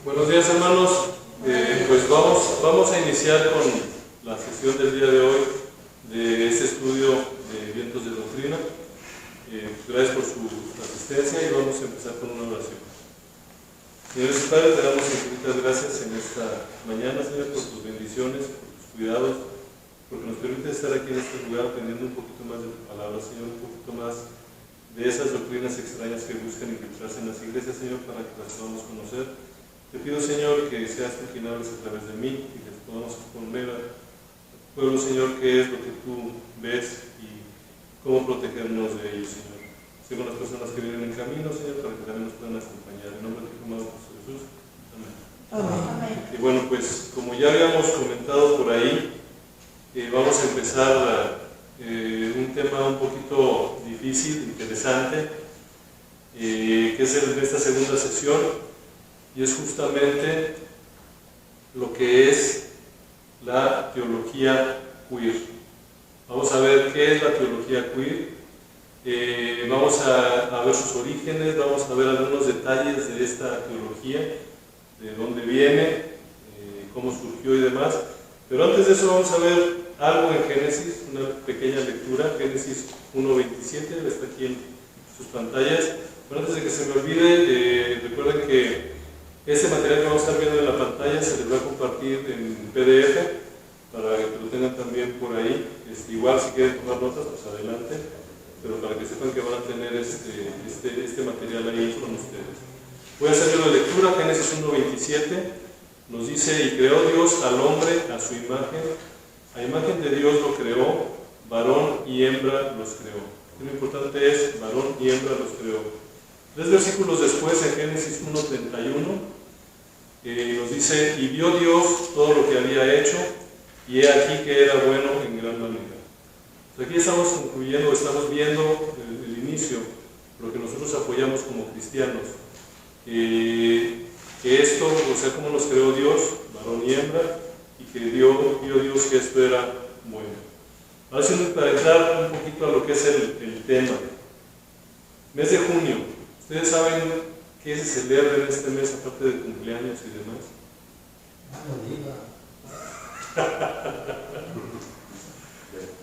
Buenos días, hermanos. Pues vamos a iniciar con la sesión del día de hoy de este estudio de vientos de doctrina. Gracias por su asistencia y vamos a empezar con una oración. Señor Padre, te damos infinitas gracias en esta mañana, Señor, por tus bendiciones, por tus cuidados, porque nos permite estar aquí en este lugar aprendiendo un poquito más de tu palabra, Señor, un poquito más de esas doctrinas extrañas que buscan infiltrarse en las iglesias, Señor, para que las podamos conocer. Te pido, Señor, que seas tú quien hables a través de mí y que podamos exponer al pueblo, Señor, qué es lo que tú ves y cómo protegernos de ellos, Señor. Sé con las personas que vienen en camino, Señor, para que también nos puedan acompañar. En nombre de tu amado Jesús. Amén. Amén. Y bueno, pues como ya habíamos comentado por ahí, vamos a empezar un tema un poquito difícil, interesante, que es el de esta segunda sesión, y es justamente lo que es la teología queer. Vamos a ver qué es la teología queer, vamos a ver sus orígenes, vamos a ver algunos detalles de esta teología, de dónde viene, cómo surgió y demás. Pero antes de eso vamos a ver algo en Génesis, una pequeña lectura, Génesis 1:27, está aquí en sus pantallas. Pero antes de que se me olvide, recuerden que este material que vamos a estar viendo en la pantalla se les va a compartir en PDF para que lo tengan también por ahí. Igual si quieren tomar notas, pues adelante, pero para que sepan que van a tener este material ahí con ustedes. Voy a hacer la lectura, Génesis 1:27. Nos dice: y creó Dios al hombre a su imagen, a imagen de Dios lo creó, varón y hembra los creó. Lo importante es, varón y hembra los creó. 3 versículos después, en Génesis 1:31, nos dice: y vio Dios todo lo que había hecho, y he aquí que era bueno en gran manera. Aquí estamos concluyendo, estamos viendo el inicio, lo que nosotros apoyamos como cristianos. Que esto, o sea, cómo nos creó Dios, varón y hembra, y que vio Dios que esto era bueno. Ahora sí, para entrar un poquito a lo que es el tema. Mes de junio. ¿Ustedes saben qué se celebra en este mes, aparte de cumpleaños y demás?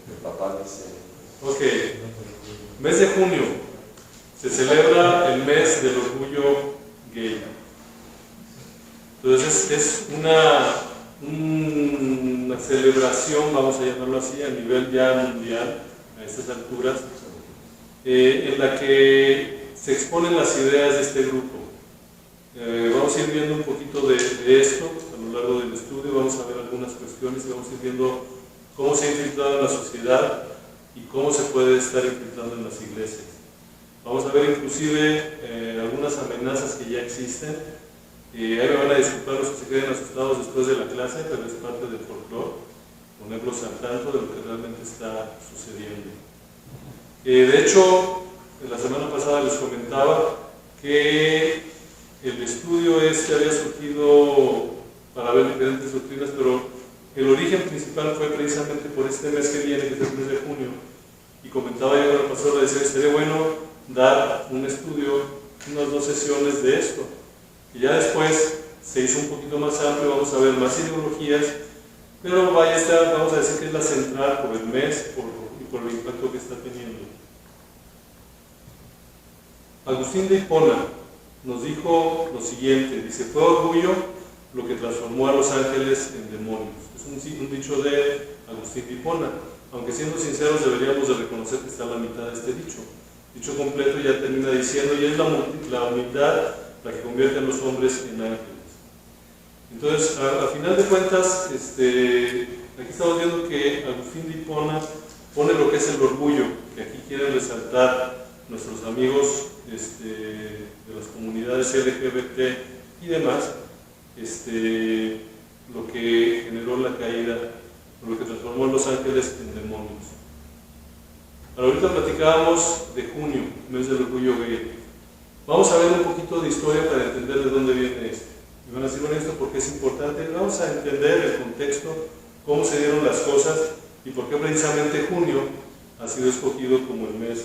Mi papá dice. Ok. Mes de junio. Se celebra el mes del orgullo gay. Entonces es una celebración, vamos a llamarlo así, a nivel ya mundial, a estas alturas, en la que se exponen las ideas de este grupo. Vamos a ir viendo un poquito de esto a lo largo del estudio, vamos a ver algunas cuestiones y vamos a ir viendo cómo se ha infiltrado en la sociedad y cómo se puede estar infiltrando en las iglesias. Vamos a ver inclusive algunas amenazas que ya existen. Ahí me van a disculpar los que se queden asustados después de la clase, pero es parte del folclore, ponerlos al tanto de lo que realmente está sucediendo. De hecho, la semana pasada les comentaba que el estudio había surgido para ver diferentes doctrinas, pero el origen principal fue precisamente por este mes que viene, que es el mes de junio, y comentaba yo con el pastor, le decía que sería bueno dar un estudio, unas 2 sesiones de esto. Y ya después se hizo un poquito más amplio, vamos a ver más ideologías, pero vamos a decir que es la central por el mes y por el impacto que está teniendo. Agustín de Hipona nos dijo lo siguiente, dice: fue orgullo lo que transformó a los ángeles en demonios. Es un dicho de Agustín de Hipona, aunque siendo sinceros deberíamos de reconocer que está a la mitad de este dicho. Dicho completo ya termina diciendo: y es la humildad la que convierte a los hombres en ángeles. Entonces, a final de cuentas, aquí estamos viendo que Agustín de Hipona pone lo que es el orgullo, que aquí quieren resaltar nuestros amigos de las comunidades LGBT y demás, lo que generó la caída, lo que transformó a los ángeles en demonios. Ahorita platicábamos de junio, mes del orgullo gay. Vamos a ver un poquito de historia para entender de dónde viene esto. Y van a decir: bueno, esto porque es importante. Vamos a entender el contexto, cómo se dieron las cosas y por qué precisamente junio ha sido escogido como el mes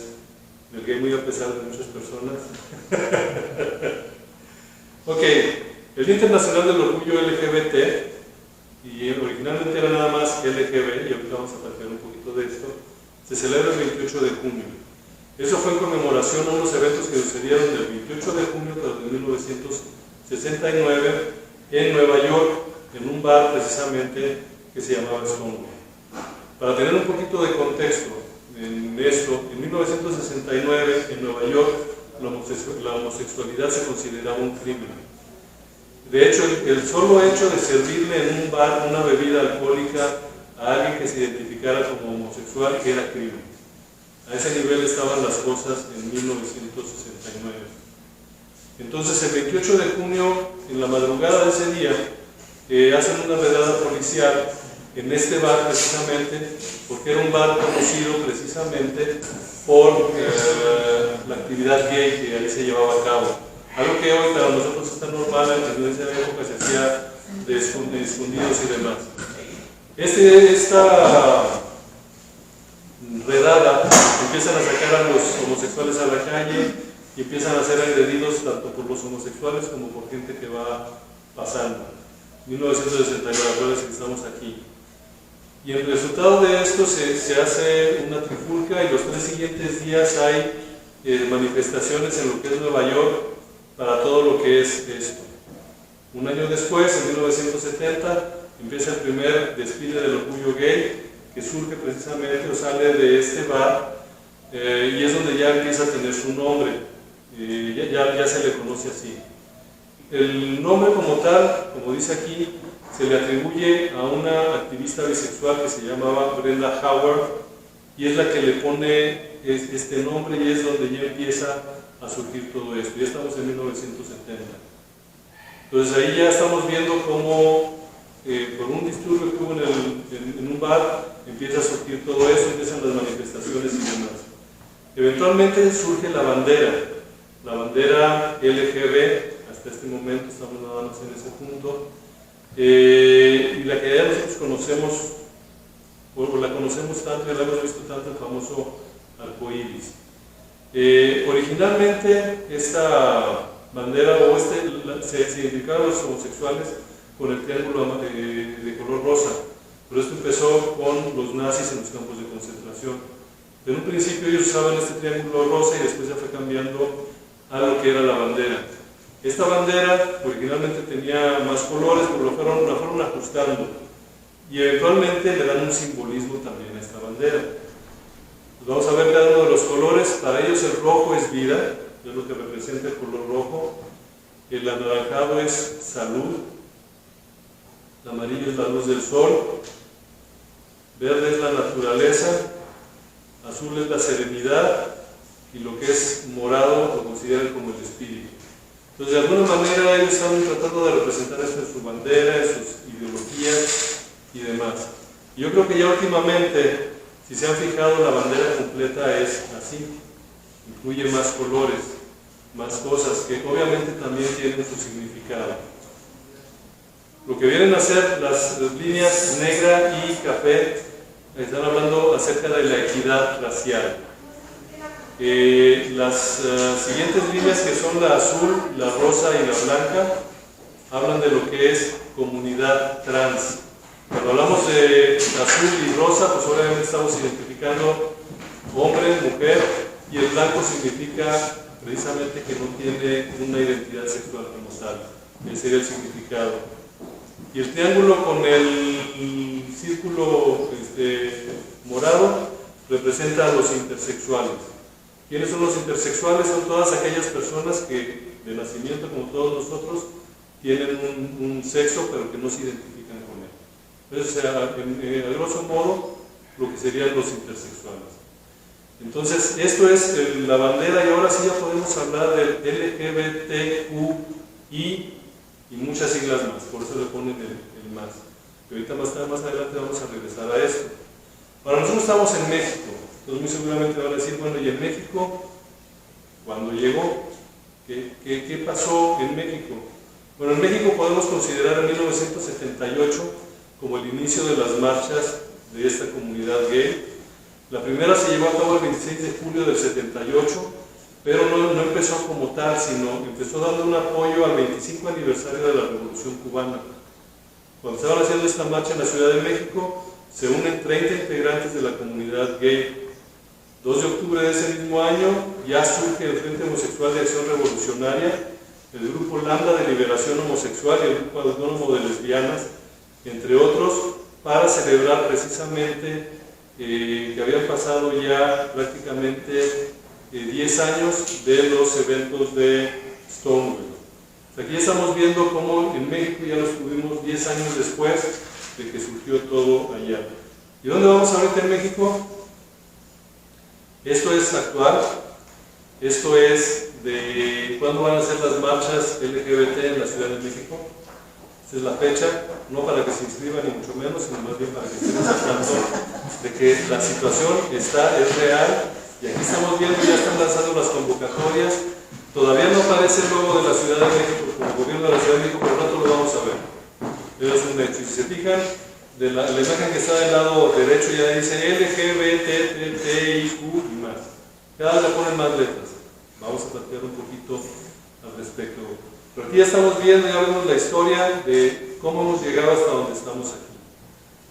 del gay, muy a pesar de muchas personas. Ok, El Día Internacional del Orgullo LGBT, y originalmente era nada más LGB, y ahorita vamos a platicar un poquito de esto, se celebra el 28 de junio. Eso fue en conmemoración a unos eventos que sucedieron del 28 de junio de 1969 en Nueva York, en un bar precisamente que se llamaba Stonewall. Para tener un poquito de contexto en esto, en 1969 en Nueva York la homosexualidad se consideraba un crimen. De hecho, el solo hecho de servirle en un bar una bebida alcohólica a alguien que se identificara como homosexual era crimen. A ese nivel estaban las cosas en 1969. Entonces, el 28 de junio, en la madrugada de ese día, hacen una redada policial en este bar precisamente, porque era un bar conocido precisamente por la actividad gay que ahí se llevaba a cabo. Algo que hoy para nosotros está normal, en esa época se hacía de escondidos y demás. Esta redada empiezan a sacar a los homosexuales a la calle y empiezan a ser agredidos tanto por los homosexuales como por gente que va pasando. 1969, acuérdense que estamos aquí. Y el resultado de esto se hace una trifulca y los 3 siguientes días hay manifestaciones en lo que es Nueva York para todo lo que es esto. Un año después, en 1970, empieza el primer desfile del orgullo gay que surge precisamente o sale de este bar y es donde ya empieza a tener su nombre, ya se le conoce así. El nombre como tal, como dice aquí, se le atribuye a una activista bisexual que se llamaba Brenda Howard y es la que le pone este nombre y es donde ya empieza a surgir todo esto. Ya estamos en 1970. Entonces ahí ya estamos viendo cómo por un disturbio que hubo en un bar empieza a surgir todo esto, empiezan las manifestaciones y demás. Eventualmente surge la bandera LGB, hasta este momento estamos nada más en ese punto, y la que ya nosotros conocemos, o la conocemos tanto, ya la hemos visto tanto, el famoso arcoíris. Originalmente esta bandera se identificaron los homosexuales con el triángulo de color rosa, pero esto empezó con los nazis en los campos de concentración. En un principio ellos usaban este triángulo rosa y después ya fue cambiando a lo que era la bandera. Esta bandera originalmente tenía más colores, pero la fueron ajustando y eventualmente le dan un simbolismo también a esta bandera. Vamos a ver cada uno de los colores. Para ellos el rojo es vida, es lo que representa el color rojo. El anaranjado es salud. El amarillo es la luz del sol. Verde es la naturaleza. Azul es la serenidad. Y lo que es morado lo consideran como el espíritu. Entonces, de alguna manera, ellos están tratando de representar esto en su bandera, en sus ideologías y demás. Y yo creo que ya últimamente, si se han fijado, la bandera completa es así, incluye más colores, más cosas que obviamente también tienen su significado. Lo que vienen a ser las líneas negra y café están hablando acerca de la equidad racial. Las siguientes líneas, que son la azul, la rosa y la blanca, hablan de lo que es comunidad trans. Cuando hablamos de azul y rosa, pues obviamente estamos identificando hombre, mujer, y el blanco significa precisamente que no tiene una identidad sexual como tal. Ese sería el significado. Y el triángulo con el círculo morado representa a los intersexuales. ¿Quiénes son los intersexuales? Son todas aquellas personas que de nacimiento, como todos nosotros, tienen un sexo pero que no se identifican con él. Entonces, a grosso modo, lo que serían los intersexuales. Entonces, esto es la bandera y ahora sí ya podemos hablar del LGBTQI y muchas siglas más, por eso le ponen el más. Y ahorita más adelante vamos a regresar a esto. Para nosotros estamos en México, entonces muy seguramente van a decir, bueno, ¿y en México? ¿Cuándo llegó? ¿Qué pasó en México? Bueno, en México podemos considerar en 1978 como el inicio de las marchas de esta comunidad gay. La primera se llevó a cabo el 26 de julio del 78, pero no empezó como tal, sino empezó dando un apoyo al 25 aniversario de la Revolución Cubana. Cuando estaban haciendo esta marcha en la Ciudad de México, se unen 30 integrantes de la comunidad gay. 2 de octubre de ese mismo año ya surge el Frente Homosexual de Acción Revolucionaria, el Grupo Lambda de Liberación Homosexual y el Grupo Autónomo de Lesbianas, entre otros, para celebrar precisamente que habían pasado ya prácticamente 10 años de los eventos de Stonewall. Aquí estamos viendo cómo en México ya los tuvimos 10 años después de que surgió todo allá. ¿Y dónde vamos ahorita en México? Esto es actual, esto es de cuándo van a ser las marchas LGBT en la Ciudad de México. Esta es la fecha, no para que se inscriban ni mucho menos, sino más bien para que estén al tanto de que la situación es real. Y aquí estamos viendo, ya están lanzando las convocatorias. Todavía no aparece el logo de la Ciudad de México como gobierno de la Ciudad de México, pero pronto lo vamos a ver. Es un hecho. Y si se fijan, de la imagen que está del lado derecho ya dice LGBTTIQ y más. Cada vez le ponen más letras. Vamos a platicar un poquito al respecto. Pero aquí ya estamos viendo, ya vemos la historia de cómo hemos llegado hasta donde estamos aquí.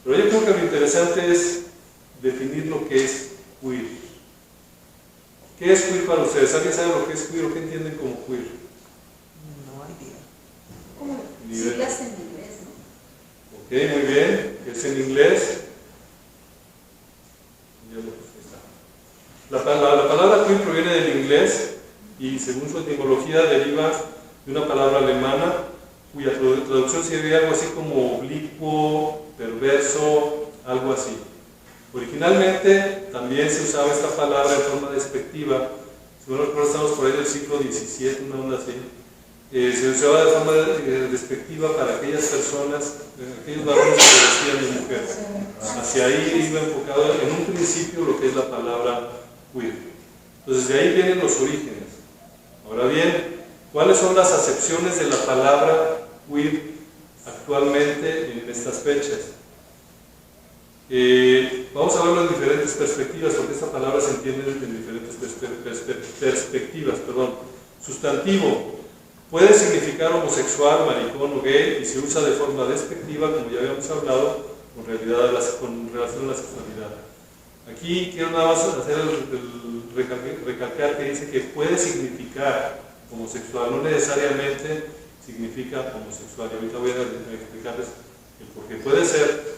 Pero yo creo que lo interesante es definir lo que es queer. ¿Qué es queer para ustedes? ¿Alguien sabe lo que es queer o qué entienden como queer? No hay idea. Como siglas en inglés, ¿no? Ok, muy bien. ¿Qué es en inglés? La palabra queer proviene del inglés y según su etimología deriva de una palabra alemana cuya traducción sería algo así como oblicuo, perverso, algo así. Originalmente también se usaba esta palabra en forma despectiva, si no recuerdo estamos por ahí del siglo XVII, una onda así, se usaba de forma despectiva para aquellas personas, aquellos varones que se vestían de mujer. Hacia ahí iba enfocado en un principio lo que es la palabra queer. Entonces de ahí vienen los orígenes. Ahora bien, ¿cuáles son las acepciones de la palabra queer actualmente en estas fechas? Vamos a verlo en diferentes perspectivas, porque esta palabra se entiende en diferentes perspectivas. Sustantivo puede significar homosexual, maricón o gay y se usa de forma despectiva, como ya habíamos hablado, con relación a la sexualidad. Aquí quiero nada más hacer recalcar que dice que puede significar homosexual, no necesariamente significa homosexual. Y ahorita voy a explicarles el por qué. Puede ser.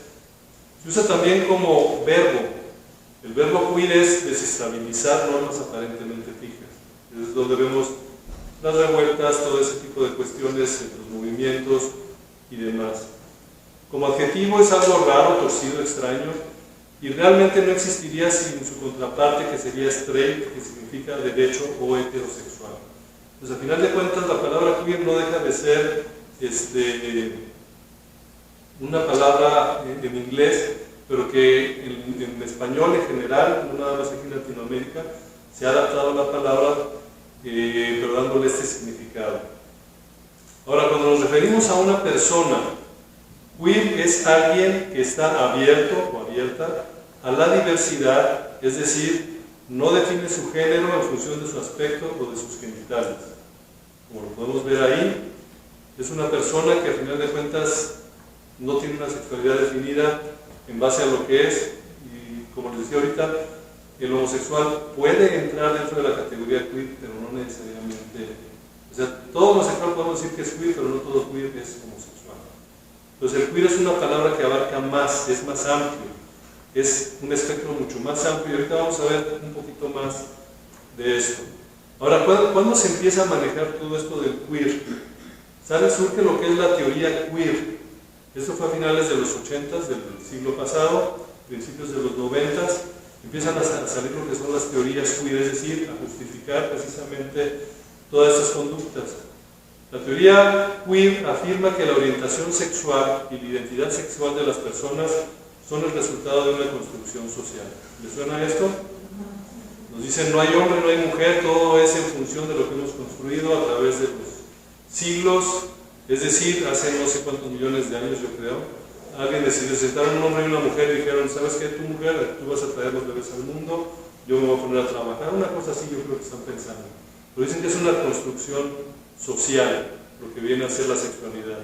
Se usa también como verbo. El verbo queer es desestabilizar normas aparentemente fijas. Es donde vemos las revueltas, todo ese tipo de cuestiones, los movimientos y demás. Como adjetivo es algo raro, torcido, extraño, y realmente no existiría sin su contraparte que sería straight, que significa derecho o heterosexual. Pues al final de cuentas la palabra queer no deja de ser una palabra en inglés, pero que en español en general, no nada más aquí en Latinoamérica, se ha adaptado la palabra, pero dándole este significado. Ahora, cuando nos referimos a una persona, queer es alguien que está abierto o abierta a la diversidad, es decir, no define su género en función de su aspecto o de sus genitales. Como lo podemos ver ahí, es una persona que al final de cuentas no tiene una sexualidad definida en base a lo que es, y como les decía ahorita, el homosexual puede entrar dentro de la categoría queer, pero no necesariamente, o sea, todo homosexual podemos decir que es queer, pero no todo queer es homosexual. Entonces el queer es una palabra que abarca más, es más amplio, es un espectro mucho más amplio, y ahorita vamos a ver un poquito más de esto. Ahora, ¿cuándo se empieza a manejar todo esto del queer? Surge lo que es la teoría queer. Esto fue a finales de los 80s del siglo pasado, principios de los 90s, empiezan a salir lo que son las teorías queer, es decir, a justificar precisamente todas estas conductas. La teoría queer afirma que la orientación sexual y la identidad sexual de las personas son el resultado de una construcción social. ¿Les suena esto? Nos dicen no hay hombre, no hay mujer, todo es en función de lo que hemos construido a través de los siglos. Es decir, hace no sé cuántos millones de años, yo creo, alguien decidió sentar un hombre y una mujer y dijeron, ¿sabes qué? Tu mujer, tú vas a traer los bebés al mundo, yo me voy a poner a trabajar. Una cosa así yo creo que están pensando. pero dicen que es una construcción social, lo que viene a ser la sexualidad.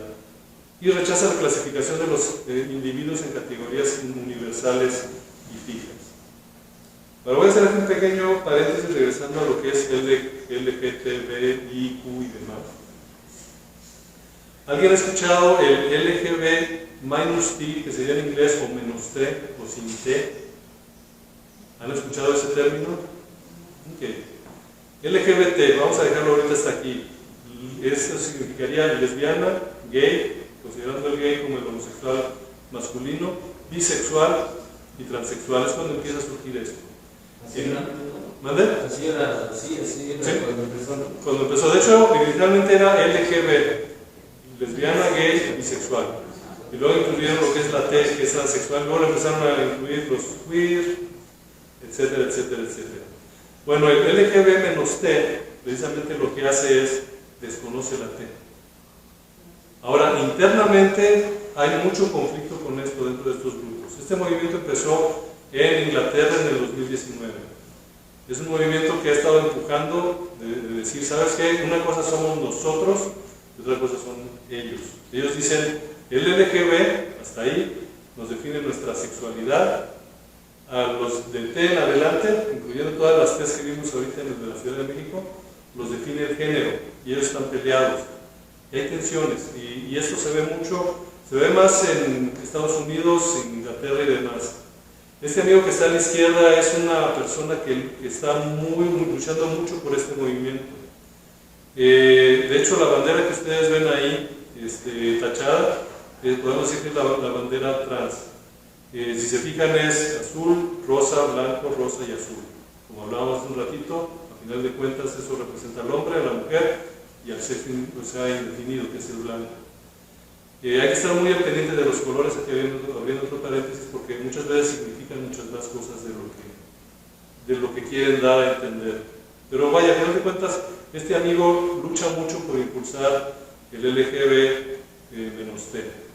Y rechaza la clasificación de los individuos en categorías universales y fijas. Ahora voy a hacer aquí un pequeño paréntesis regresando a lo que es LGTBIQ y demás. ¿Alguien ha escuchado el LGB-T, que sería en inglés o menos T o sin T? ¿Han escuchado ese término? Ok. LGBT, vamos a dejarlo ahorita hasta aquí. Esto significaría lesbiana, gay, considerando el gay como el homosexual masculino, bisexual y transexual. Es cuando empieza a surgir esto. Así era. ¿Mande? Así era Sí. cuando empezó. Cuando empezó, de hecho, originalmente era LGB, lesbiana, gay, bisexual. Y luego incluyeron lo que es la T, que es transexual. Luego empezaron a incluir los queer, etcétera, etcétera, etcétera. Bueno, el LGB-T, precisamente lo que hace es desconoce la T. Ahora, internamente hay mucho conflicto con esto dentro de estos grupos. Este movimiento empezó en Inglaterra en el 2019. Es un movimiento que ha estado empujando de decir, ¿sabes qué? Una cosa somos nosotros y otra cosa son ellos. Ellos dicen, el LGB, hasta ahí, nos define nuestra sexualidad. A los de T en adelante, incluyendo todas las T's que vimos ahorita en el de la Ciudad de México, los define el género y ellos están peleados. Y hay tensiones y esto se ve mucho, se ve más en Estados Unidos, en Inglaterra y demás. Este amigo que está a la izquierda es una persona que está luchando mucho por este movimiento. De hecho, la bandera que ustedes ven ahí tachada, podemos decir que es la bandera trans. Si se fijan es azul, rosa, blanco, rosa y azul. Como hablábamos hace un ratito, a final de cuentas eso representa al hombre, a la mujer y al sexo indefinido, que es el blanco. Hay que estar muy al pendiente de los colores, aquí abriendo otro paréntesis, porque muchas veces significan muchas más cosas de lo que quieren dar a entender. Pero vaya, a final de cuentas, este amigo lucha mucho por impulsar el LGB-T.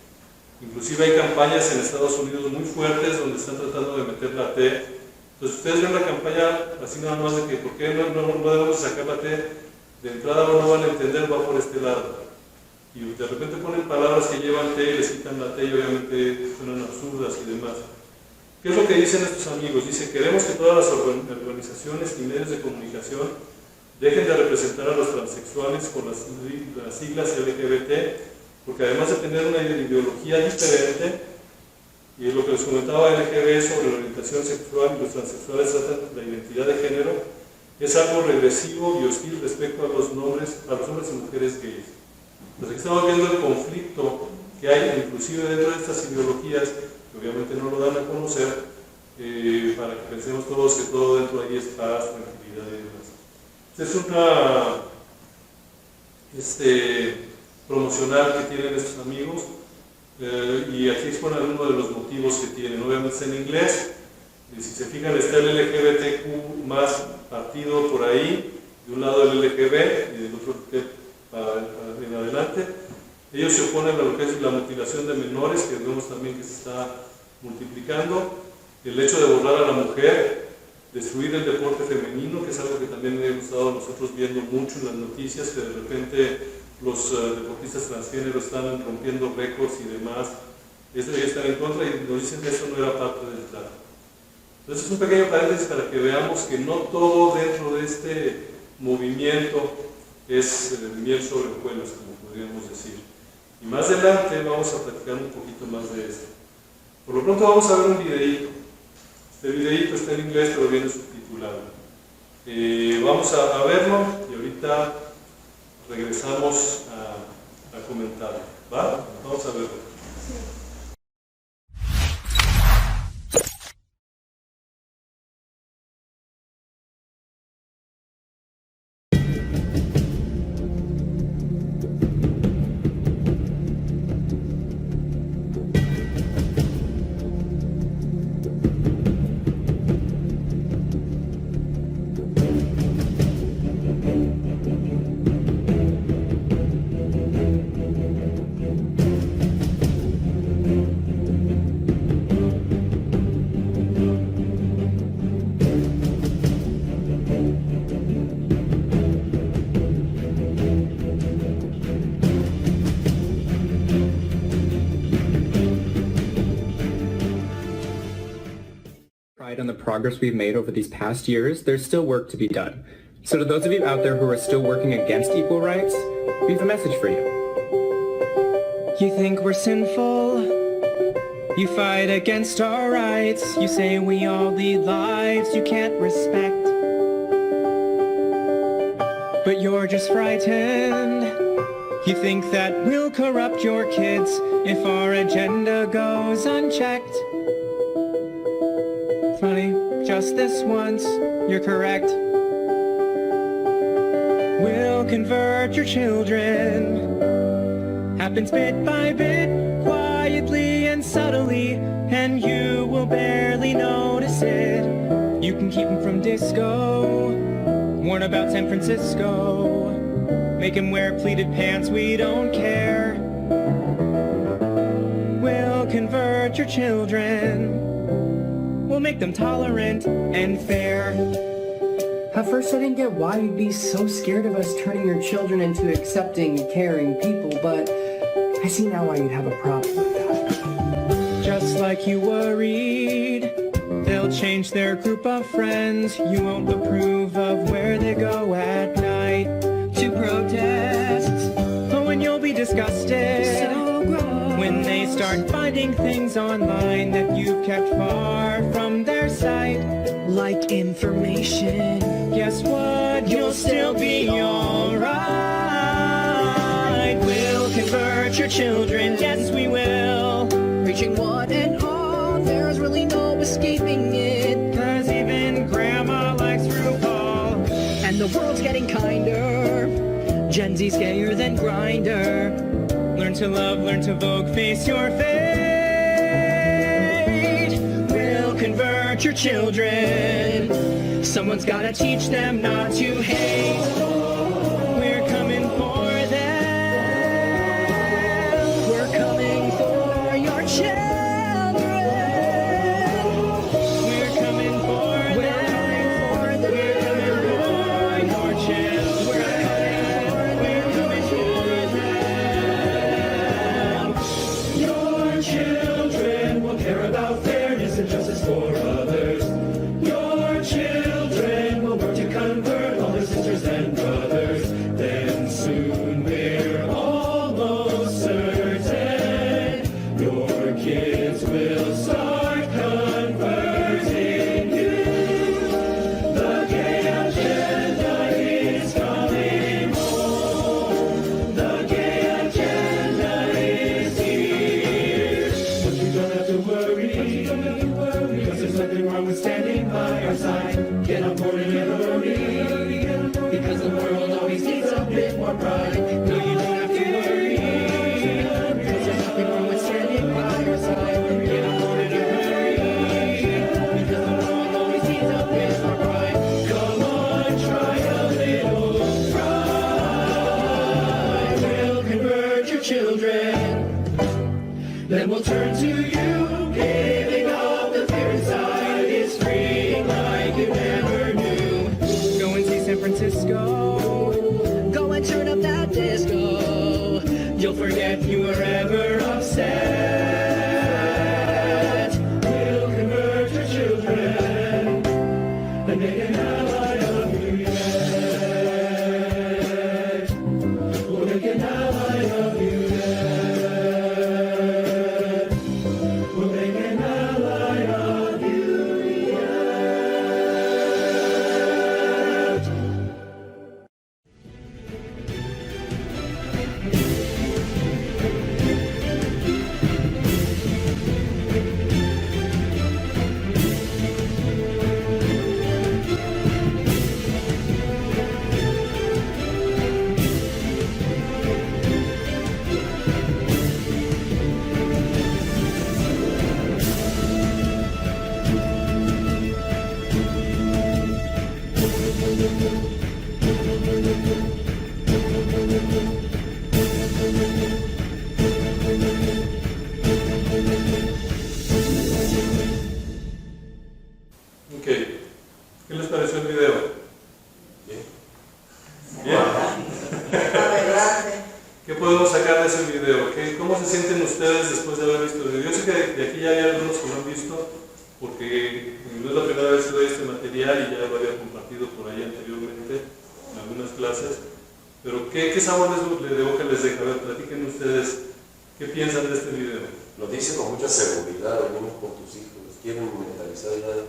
Inclusive hay campañas en Estados Unidos muy fuertes donde están tratando de meter la T. Entonces ustedes ven la campaña así nada más de que ¿por qué no debemos sacar la T? De entrada no van a entender, va por este lado. Y de repente ponen palabras que llevan T y les quitan la T y obviamente suenan absurdas y demás. ¿Qué es lo que dicen estos amigos? Dicen, queremos que todas las organizaciones y medios de comunicación dejen de representar a los transexuales con las siglas LGBT, porque además de tener una ideología diferente, y es lo que les comentaba LGB sobre la orientación sexual y los transexuales tratan la identidad de género, es algo regresivo y hostil respecto a los hombres y mujeres gays. Entonces aquí estamos viendo el conflicto que hay inclusive dentro de estas ideologías, que obviamente no lo dan a conocer, para que pensemos todos que todo dentro de ahí es paz, tranquilidad y demás. Esta es una promocional que tienen estos amigos, y aquí exponen algunos de los motivos que tienen. Obviamente está en inglés, y si se fijan está el LGBTQ más partido por ahí, de un lado el LGB y del otro para en adelante. Ellos se oponen a lo que es la mutilación de menores, que vemos también que se está multiplicando, el hecho de borrar a la mujer, destruir el deporte femenino, que es algo que también hemos estado nosotros viendo mucho en las noticias, que de repente los deportistas transgénero están rompiendo récords y demás. Ellos están en contra y nos dicen que eso no era parte del trato. Entonces es un pequeño paréntesis para que veamos que no todo dentro de este movimiento es miel sobre hojuelas, como podríamos decir. Y más adelante vamos a platicar un poquito más de esto. Por lo pronto vamos a ver un videíto. Este videíto está en inglés pero viene subtitulado. Vamos a verlo y ahorita regresamos a comentarlo. ¿Va? Vamos a verlo. on the progress we've made over these past years, there's still work to be done. So to those of you out there who are still working against equal rights, we have a message for you. You think we're sinful? You fight against our rights. You say we all lead lives you can't respect. But you're just frightened. You think that we'll corrupt your kids if our agenda goes unchecked. Funny, just this once, you're correct. We'll convert your children. Happens bit by bit, quietly and subtly, and you will barely notice it. You can keep them from disco, warn about San Francisco. Make him wear pleated pants, we don't care. We'll convert your children. We'll make them tolerant and fair. At first I didn't get why you'd be so scared of us turning your children into accepting, caring people, but I see now why you'd have a problem with that. Just like you worried, they'll change their group of friends. You won't approve of where they go at night to protests. Oh, and you'll be disgusted when they start finding things online that you've kept far from their sight. Like information. Guess what? You'll still be alright. We'll convert your children, yes we will. Reaching one and all, there's really no escaping it. 'Cause even grandma likes RuPaul. And the world's getting kinder. Gen Z's gayer than Grindr. Learn to love, learn to Vogue, face your fate. We'll convert your children. Someone's gotta teach them not to hate. We're coming for them. We're coming for your children. We're coming for them. We're coming for your children. We're coming for them. Your children will care about fairness and justice for others. Your children will work to convert all their sisters and brothers. Then soon we're almost certain your kids will start converting you. The gay agenda is coming home. The gay agenda is here. But you don't have to worry. Because there's nothing wrong with standing by our side. Get on board and get a hurry. Because the world always needs a bit more pride. No, you don't have to worry. Because there's nothing wrong with standing by our side. Get on board and get a hurry. Because the world always needs a bit more pride. Come on, try a little pride. We'll convert your children. Then we'll turn to you, giving up the fear inside is freeing like you never knew. Go and see San Francisco. Go and turn up that disco. You'll forget you were ever upset. We'll convert your children and make an ally of you yet. We'll make an ally of you yet. We'll make an ally of you yet. Ok, ¿qué les pareció el video? Bien. ¿Qué podemos sacar de ese video? ¿Cómo se sienten ustedes después de haber visto el video? Yo sé que de aquí ya hay algunos que lo han visto. porque no es la primera vez que doy este material y ya lo había compartido por ahí anteriormente en algunas clases, pero ¿qué sabor de boca les deja? A ver, platiquen ustedes, ¿qué piensan de este video? Lo dice con mucha seguridad, venimos con tus hijos, los quieren mentalizar ya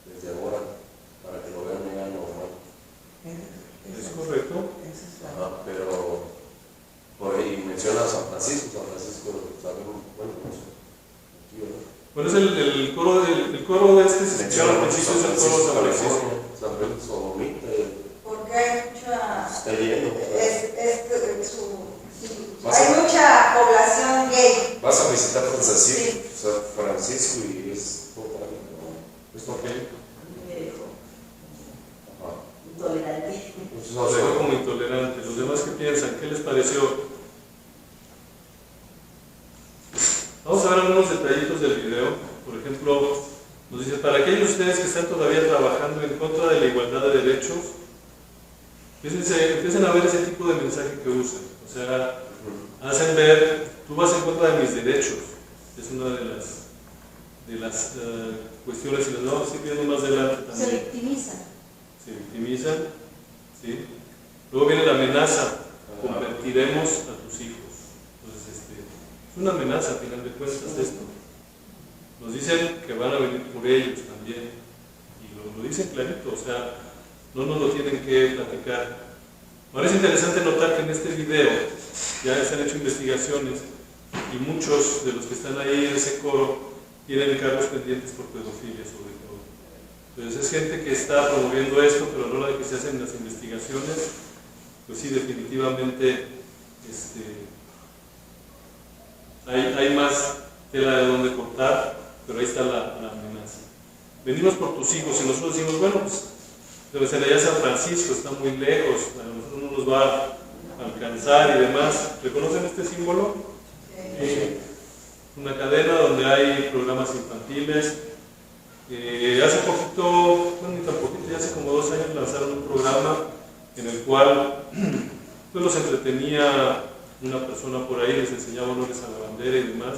desde ahora para que lo vean ya normal. ¿Es correcto? Ajá, pero por ahí menciona a San Francisco sabemos, bueno, no sé, aquí, ¿verdad? Bueno, es el coro de este se Menciona al principio es el coro de San Francisco. San Francisco, Sodomita, Porque hay mucha... está lleno. hay mucha población gay. Vas a visitar Sí. San Francisco y es por ahí, ¿no? Es por ahí. Ajá. Intolerante. Entonces, Lo dejó como intolerante. ¿Los demás qué piensan? ¿Qué les pareció? Vamos a ver algunos detallitos del video. Por ejemplo, nos dice, para aquellos de ustedes que están todavía trabajando en contra de la igualdad de derechos, empiecen a ver ese tipo de mensaje que usan. O sea, hacen ver, tú vas en contra de mis derechos. Es una de las cuestiones, y las vamos a ir viendo más adelante también. Se victimizan. Se victimizan, ¿sí? Luego viene la amenaza, convertiremos a tus hijos. Entonces, es una amenaza, a final de cuentas, esto. Nos dicen que van a venir por ellos también, y lo dicen clarito, o sea, no nos lo tienen que platicar. Ahora es interesante notar que en este video ya se han hecho investigaciones, y muchos de los que están ahí en ese coro tienen cargos pendientes por pedofilia, sobre todo. Entonces es gente que está promoviendo esto, pero a la hora de que se hacen las investigaciones, pues sí, definitivamente hay más tela de donde cortar, pero ahí está la amenaza. Venimos por tus hijos, y nosotros decimos, bueno, pues debe ser allá San Francisco, está muy lejos, a nosotros no nos va a alcanzar y demás. ¿Reconocen este símbolo? Una cadena donde hay programas infantiles. Hace poquito, bueno, ni tan poquito, ya hace como 2 años lanzaron un programa en el cual pues los entretenía una persona por ahí, les enseñaba honores a la bandera y demás.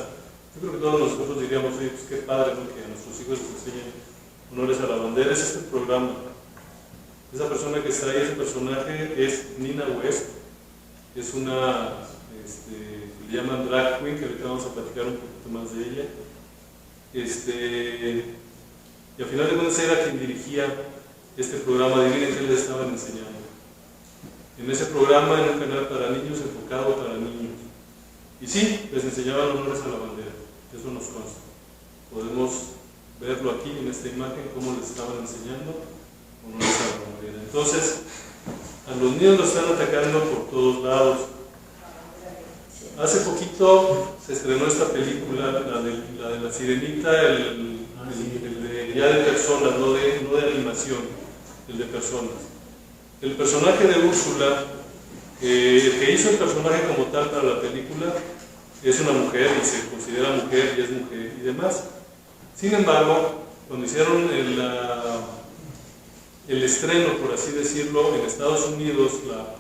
Yo creo que todos nosotros diríamos, oye, pues qué padre, ¿no?, que a nuestros hijos les enseñen honores a la bandera. Ese es el programa. Esa persona que está ahí, ese personaje es Nina West, es una, le llaman drag queen, que ahorita vamos a platicar un poquito más de ella. Y al final de cuentas era quien dirigía este programa. Adivinen qué les estaban enseñando. En ese programa, en un canal para niños, enfocado para niños. Y sí, les enseñaban honores a la bandera, eso nos consta. Podemos verlo aquí en esta imagen, cómo les estaban enseñando honores a la bandera. Entonces, a los niños los están atacando por todos lados. Hace poquito se estrenó esta película, la de la Sirenita, ya de personas, no de animación, el de personas. El personaje de Úrsula, el que hizo el personaje como tal para la película, es una mujer y se considera mujer y es mujer y demás. Sin embargo, cuando hicieron el estreno, por así decirlo, en Estados Unidos, la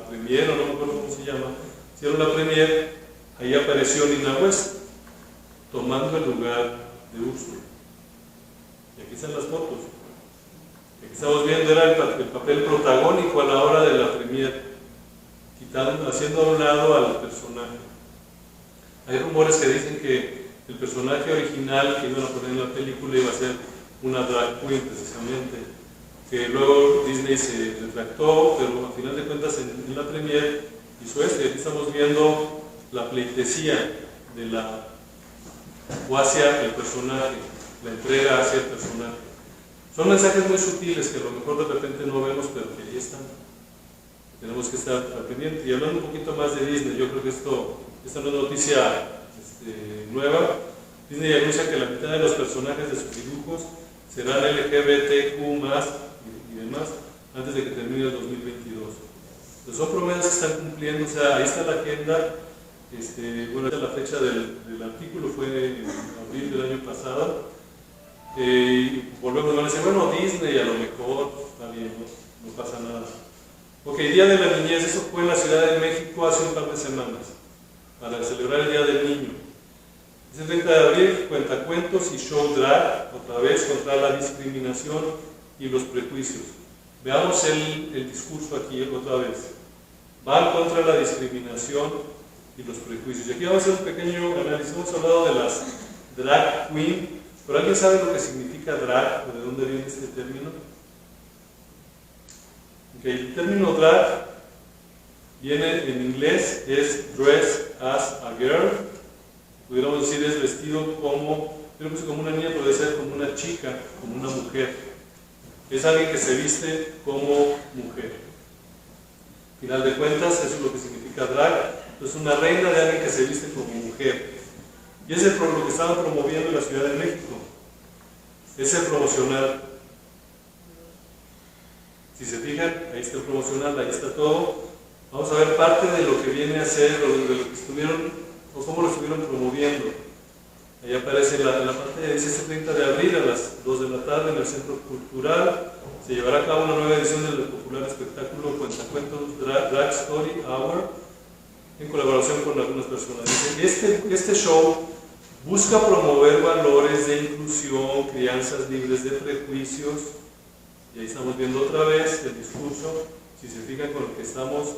premiere, no me acuerdo cómo se llama, hicieron la premiere, ahí apareció Nina West, tomando el lugar de Úrsula. Y aquí están las fotos. Aquí estamos viendo, era el papel protagónico a la hora de la premiere, haciendo a un lado al personaje. Hay rumores que dicen que el personaje original que iban a poner en la película iba a ser una drag queen, precisamente, que luego Disney se retractó, pero a final de cuentas en la premiere hizo aquí estamos viendo la pleitesía de o hacia el personaje, la entrega hacia el personaje. Son mensajes muy sutiles que a lo mejor de repente no vemos, pero que ahí están. Tenemos que estar al pendiente. Y hablando un poquito más de Disney, yo creo que esta no es noticia nueva. Disney anuncia que la mitad de los personajes de sus dibujos serán LGBTQ+, y demás, antes de que termine el 2022. Entonces son promesas que están cumpliendo, o sea, ahí está la agenda. Bueno, la fecha del artículo fue en abril del año pasado. Y volvemos a decir, bueno, Disney a lo mejor, está bien, no pasa nada. Ok, Día de la Niñez, eso fue en la Ciudad de México hace un par de semanas, para celebrar el Día del Niño. Ese 30 de abril, cuentacuentos y show drag, otra vez contra la discriminación y los prejuicios. Veamos el discurso aquí otra vez. Van contra la discriminación y los prejuicios. Y aquí vamos a hacer un pequeño análisis. Hemos hablado de las drag queen, pero ¿alguien sabe lo que significa drag o de dónde viene este término? Okay, el término drag viene en inglés, es dress as a girl. Pudiéramos decir es vestido como, yo creo que como una niña, puede ser como una chica, como una mujer. Es alguien que se viste como mujer. Final de cuentas, eso es lo que significa drag. Entonces, una reina de alguien que se viste como mujer. Y es lo que estaban promoviendo en la Ciudad de México. Es el promocional. Si se fijan, ahí está el promocional, ahí está todo. Vamos a ver parte de lo que viene a ser, o de lo que estuvieron, o cómo lo estuvieron promoviendo. Ahí aparece en la pantalla, dice este 30 de abril a las 2 de la tarde en el Centro Cultural. Se llevará a cabo una nueva edición del popular espectáculo Cuentacuentos Drag Story Hour, en colaboración con algunas personas. Dice, este show busca promover valores de inclusión, crianzas libres de prejuicios, y ahí estamos viendo otra vez el discurso, si se fijan, con lo que estamos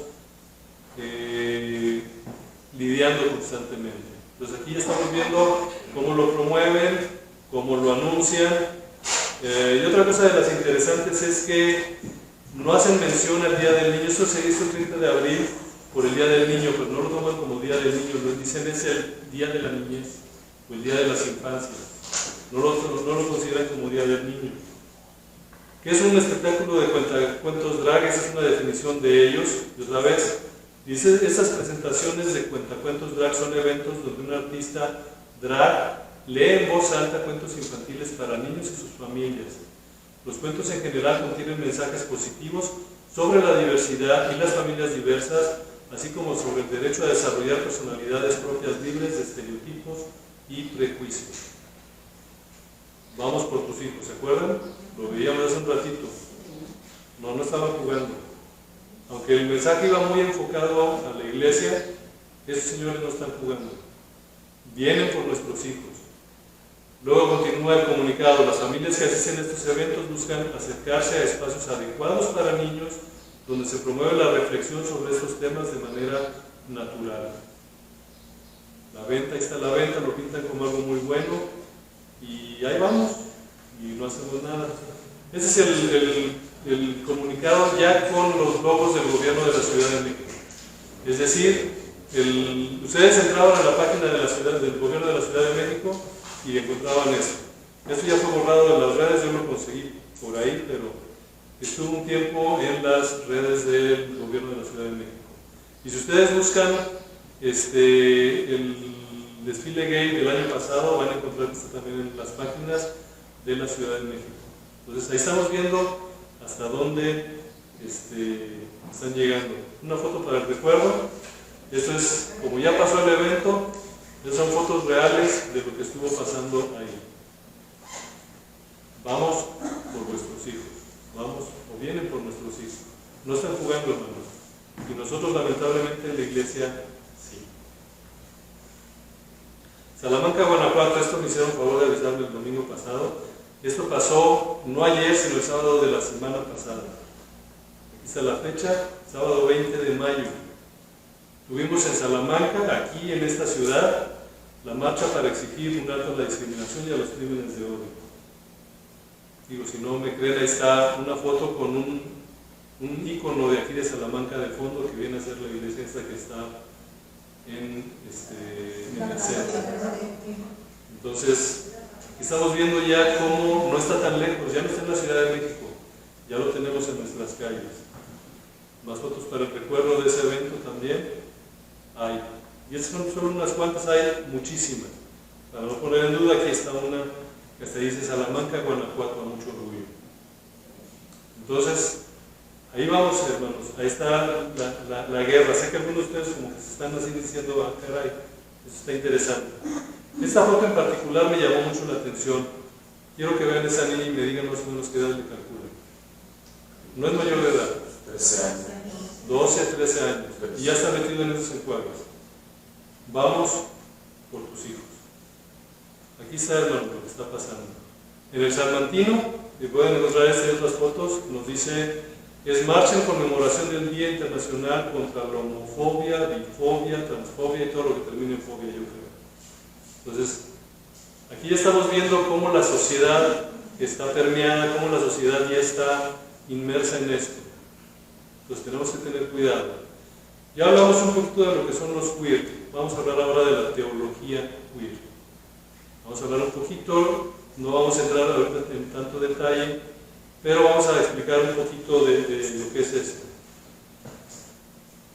lidiando constantemente. Entonces aquí ya estamos viendo cómo lo promueven, cómo lo anuncian. Y otra cosa de las interesantes es que no hacen mención al Día del Niño. Esto se hizo el 30 de abril por el Día del Niño, pero no lo toman como Día del Niño, lo dicen es el Día de la Niñez o el Día de las Infancias. No lo consideran como Día del Niño. ¿Qué es un espectáculo de cuentacuentos drag? Esa es una definición de ellos. Y otra vez, dice, esas presentaciones de cuentacuentos drag son eventos donde un artista drag lee en voz alta cuentos infantiles para niños y sus familias. Los cuentos en general contienen mensajes positivos sobre la diversidad y las familias diversas, así como sobre el derecho a desarrollar personalidades propias libres de estereotipos y prejuicios. Vamos por tus hijos, ¿se acuerdan? Lo veíamos hace un ratito. No estaban jugando. Aunque el mensaje iba muy enfocado a la iglesia, esos señores no están jugando. Vienen por nuestros hijos. Luego continúa el comunicado. Las familias que asisten a estos eventos buscan acercarse a espacios adecuados para niños, donde se promueve la reflexión sobre estos temas de manera natural. La venta, ahí está la venta, lo pintan como algo muy bueno, y ahí vamos, y no hacemos nada. Ese es el comunicado ya con los logos del gobierno de la Ciudad de México. Es decir, ustedes entraban a la página de del gobierno de la Ciudad de México y encontraban esto. Esto ya fue borrado de las redes, yo lo conseguí por ahí, pero estuvo un tiempo en las redes del gobierno de la Ciudad de México. Y si ustedes buscan el desfile gay del año pasado, van a encontrar que está también en las páginas de la Ciudad de México. Entonces ahí estamos viendo hasta dónde están llegando. Una foto para el recuerdo. Esto es, como ya pasó el evento, esas son fotos reales de lo que estuvo pasando ahí. Vamos por vuestros hijos, vamos o vienen por nuestros hijos. No están jugando, hermanos. Y nosotros, lamentablemente, en la iglesia, sí. Salamanca, Guanajuato, esto me hicieron favor de avisarme el domingo pasado. Esto pasó no ayer, sino el sábado de la semana pasada. Aquí está la fecha, sábado 20 de mayo. Tuvimos en Salamanca, aquí en esta ciudad, la marcha para exigir un alto a la discriminación y a los crímenes de odio. Digo, si no me creen, ahí está una foto con un ícono de aquí de Salamanca de fondo, que viene a ser la iglesia esta que está en el centro. Entonces, estamos viendo ya cómo no está tan lejos, ya no está en la Ciudad de México, ya lo tenemos en nuestras calles. Más fotos para el recuerdo de ese evento también hay. Y estas son solo unas cuantas, hay muchísimas. Para no poner en duda, aquí está una que hasta dice Salamanca, Guanajuato, a mucho orgullo. Entonces, ahí vamos, hermanos, ahí está la guerra. Sé que algunos de ustedes como que se están así diciendo, ah, caray, eso está interesante. Esta foto en particular me llamó mucho la atención. Quiero que vean esa niña y me digan más o menos qué edad le calculan. No es mayor de edad. 13 años. 12, 13 años. Y ya está metido en esos encuadres. Vamos por tus hijos. Aquí está, hermano, lo que está pasando. En el Salmantino, y pueden encontrar estas y otras fotos, nos dice, es marcha en conmemoración del Día Internacional contra la homofobia, bifobia, transfobia y todo lo que termine en fobia, yo creo. Entonces, aquí ya estamos viendo cómo la sociedad está permeada, cómo la sociedad ya está inmersa en esto. Entonces tenemos que tener cuidado. Ya hablamos un poquito de lo que son los queer. Vamos a hablar ahora de la teología queer. Vamos a hablar un poquito, no vamos a entrar ahorita en tanto detalle, pero vamos a explicar un poquito de lo que es esto.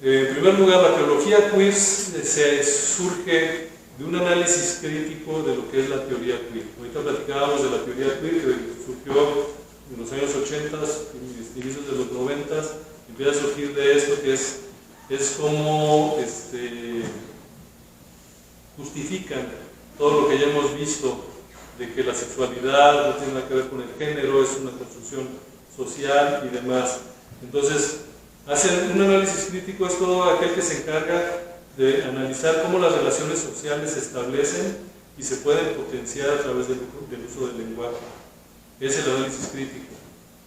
En primer lugar, la teología queer surge de un análisis crítico de lo que es la teoría queer. Ahorita platicábamos de la teoría queer que surgió en los años 80, inicios de los 90, empieza a surgir de esto que es como justifican todo lo que ya hemos visto de que la sexualidad no tiene nada que ver con el género, es una construcción social y demás. Entonces, hacen un análisis crítico, es todo aquel que se encarga de analizar cómo las relaciones sociales se establecen y se pueden potenciar a través del uso del lenguaje. Es el análisis crítico.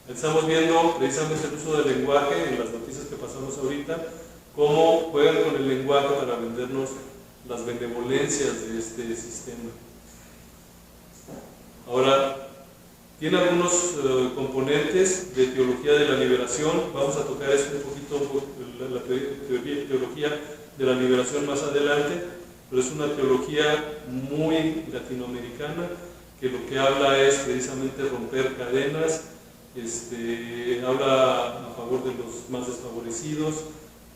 Estamos viendo precisamente el uso del lenguaje en las noticias que pasamos ahorita, cómo juegan con el lenguaje para vendernos las benevolencias de este sistema. Ahora, tiene algunos componentes de teología de la liberación. Vamos a tocar esto un poquito, la teología de la liberación más adelante, pero es una teología muy latinoamericana que lo que habla es precisamente romper cadenas, habla a favor de los más desfavorecidos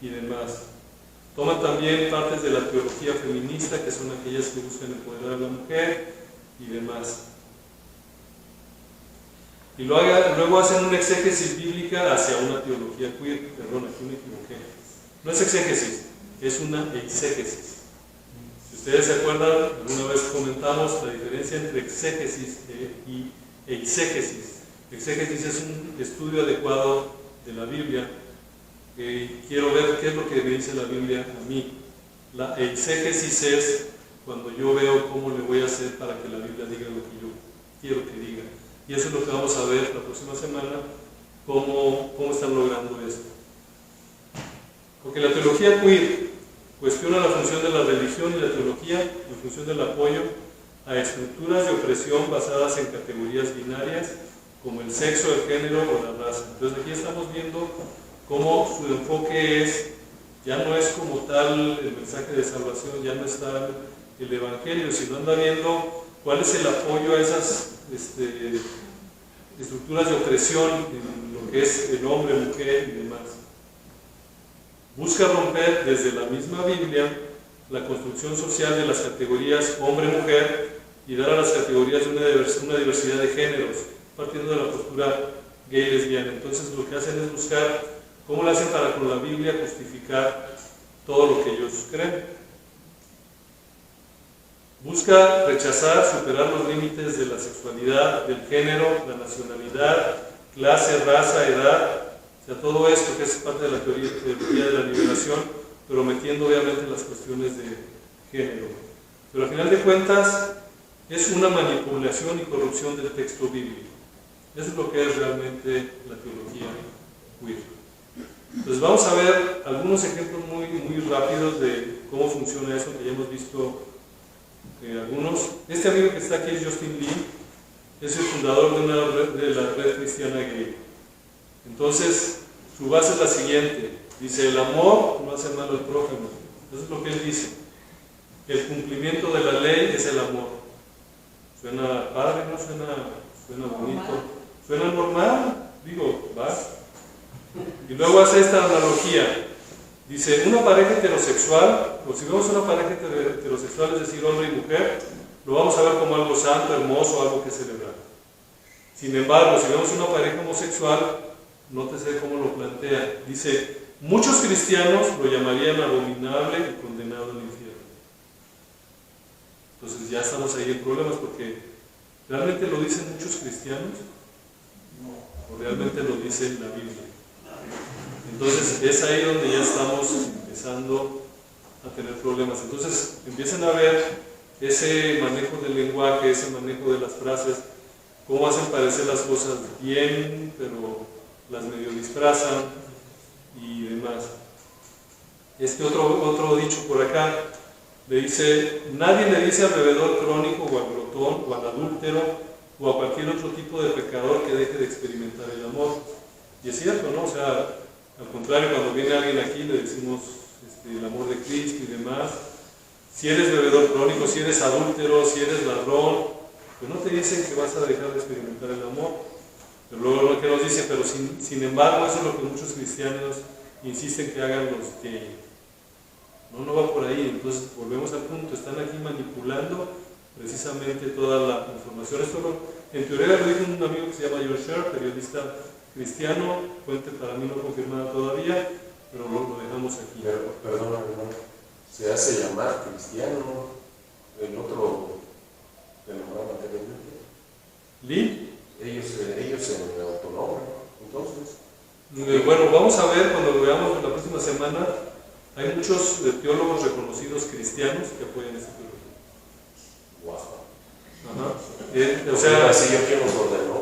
y demás. Toma también partes de la teología feminista, que son aquellas que buscan empoderar a la mujer y demás. Y luego hacen una exégesis bíblica hacia una teología queer. Perdón, aquí me equivoqué. No es exégesis, es una exégesis. Si ustedes se acuerdan, alguna vez comentamos la diferencia entre exégesis y exégesis. Exégesis es un estudio adecuado de la Biblia. Quiero ver qué es lo que me dice la Biblia a mí. La exégesis es cuando yo veo cómo le voy a hacer para que la Biblia diga lo que yo quiero que diga. Y eso es lo que vamos a ver la próxima semana, cómo están logrando esto. Porque la teología queer cuestiona la función de la religión y la teología en función del apoyo a estructuras de opresión basadas en categorías binarias como el sexo, el género o la raza. Entonces aquí estamos viendo cómo su enfoque ya no es como tal el mensaje de salvación, ya no está el evangelio, sino anda viendo cuál es el apoyo a esas estructuras de opresión en lo que es el hombre, mujer y demás. Busca romper desde la misma Biblia la construcción social de las categorías hombre-mujer y dar a las categorías una diversidad de géneros, partiendo de la postura gay-lesbiana. Entonces lo que hacen es buscar cómo lo hacen para con la Biblia justificar todo lo que ellos creen. Busca rechazar, superar los límites de la sexualidad, del género, la nacionalidad, clase, raza, edad, o sea, todo esto que es parte de la teoría de la liberación, pero metiendo obviamente las cuestiones de género. Pero al final de cuentas es una manipulación y corrupción del texto bíblico. Eso es lo que es realmente la teología queer. Entonces vamos a ver algunos ejemplos muy rápidos de cómo funciona eso, que ya hemos visto algunos. Este amigo que está aquí es Justin Lee, es el fundador de la red cristiana gay. Entonces, su base es la siguiente, dice: el amor no hace mal al prójimo. Eso es lo que él dice. El cumplimiento de la ley es el amor. Suena padre, ¿no? Suena bonito, suena normal, digo, va. Y luego hace esta analogía. Dice, una pareja heterosexual, o si vemos una pareja heterosexual, es decir, hombre y mujer, lo vamos a ver como algo santo, hermoso, algo que celebrar. Sin embargo, si vemos una pareja homosexual, nótese cómo lo plantea. Dice, muchos cristianos lo llamarían abominable y condenado al infierno. Entonces ya estamos ahí en problemas, porque ¿realmente lo dicen muchos cristianos? ¿O realmente lo dice la Biblia? Entonces es ahí donde ya estamos empezando a tener problemas. Entonces empiezan a ver ese manejo del lenguaje, ese manejo de las frases, cómo hacen parecer las cosas bien, pero las medio disfrazan y demás. Otro dicho por acá, le dice, nadie le dice al bebedor crónico o al glotón o al adúltero o a cualquier otro tipo de pecador que deje de experimentar el amor. Y es cierto, ¿no? O sea, al contrario, cuando viene alguien aquí le decimos el amor de Cristo y demás. Si eres bebedor crónico, si eres adúltero, si eres ladrón, pues no te dicen que vas a dejar de experimentar el amor. Pero luego lo que nos dice, pero sin embargo, eso es lo que muchos cristianos insisten que hagan los gays. No va por ahí. Entonces volvemos al punto, están aquí manipulando precisamente toda la información. Esto en teoría lo dijo un amigo que se llama George Sher, periodista cristiano, fuente para mí no confirmada todavía, pero lo dejamos aquí. Pero, perdón, hermano, se hace llamar cristiano, ¿no? El otro de los programas anteriormente. ¿Lee? Ellos se autonombran, entonces. Bueno, vamos a ver cuando lo veamos la próxima semana. Hay muchos teólogos reconocidos cristianos que apoyan esta teología. Wow. Ajá. O sea, así yo quiero los ordenó.